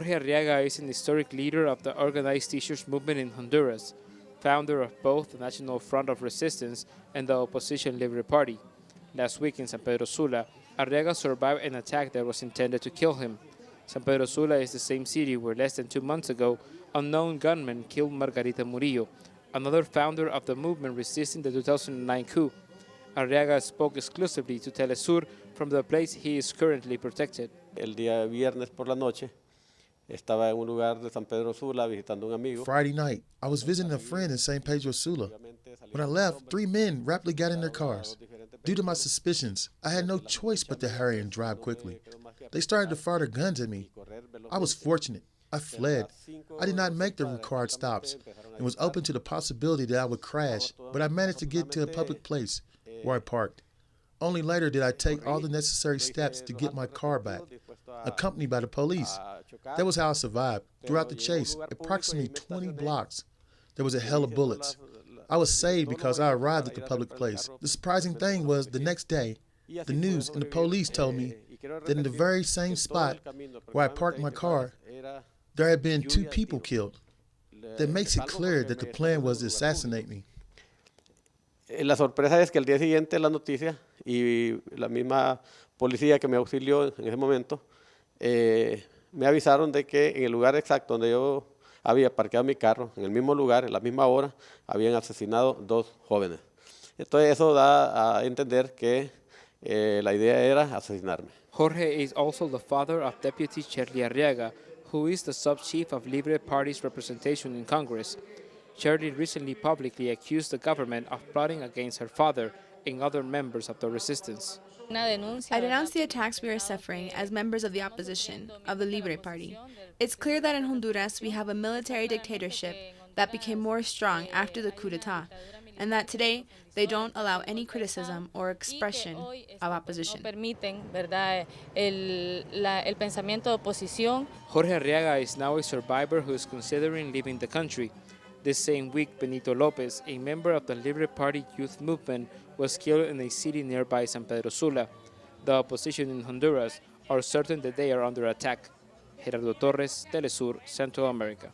Jorge Arriaga is an historic leader of the organized teachers movement in Honduras, founder of both the National Front of Resistance and the opposition Libre Party. Last week in San Pedro Sula, Arriaga survived an attack that was intended to kill him. San Pedro Sula is the same city where less than 2 months ago, unknown gunmen killed Margarita Murillo, another founder of the movement resisting the 2009 coup. Arriaga spoke exclusively to Telesur from the place he is currently protected. El día viernes por la noche estaba en un lugar de San Pedro Sula visitando un amigo. Friday night, I was visiting a friend in St. Pedro Sula. When I left, 3 men rapidly got in their cars. Due to my suspicions, I had no choice but to hurry and drive quickly. They started to fire their guns at me. I was fortunate. I fled. I did not make the required stops and was open to the possibility that I would crash, but I managed to get to a public place where I parked. Only later did I take all the necessary steps to get my car back, accompanied by the police. That was how I survived. Throughout the chase, approximately 20 blocks, there was a hail of bullets. I was saved because I arrived at the public place. The surprising thing was the next day, the news and the police told me that in the very same spot where I parked my car, there had been 2 people killed. That makes it clear that the plan was to assassinate me. La sorpresa es que el día siguiente la noticia y la misma policía que me auxilió en ese momento me avisaron de que en el lugar exacto donde yo había parqueado mi carro, en el mismo lugar, en la misma hora, habían asesinado 2 jóvenes. Entonces eso da a entender que la idea era asesinarme. Jorge is also the father of Deputy Scherly Arriaga, who is the sub-chief of Libre Party's representation in Congress. Scherly recently publicly accused the government of plotting against her father and other members of the resistance. I denounce the attacks we are suffering as members of the opposition, of the Libre Party. It's clear that in Honduras we have a military dictatorship that became more strong after the coup d'etat, and that today they don't allow any criticism or expression of opposition. Jorge Arriaga is now a survivor who is considering leaving the country. This same week, Benito Lopez, a member of the Libre Party youth movement, was killed in a city nearby San Pedro Sula. The opposition in Honduras are certain that they are under attack. Gerardo Torres, Telesur, Central America.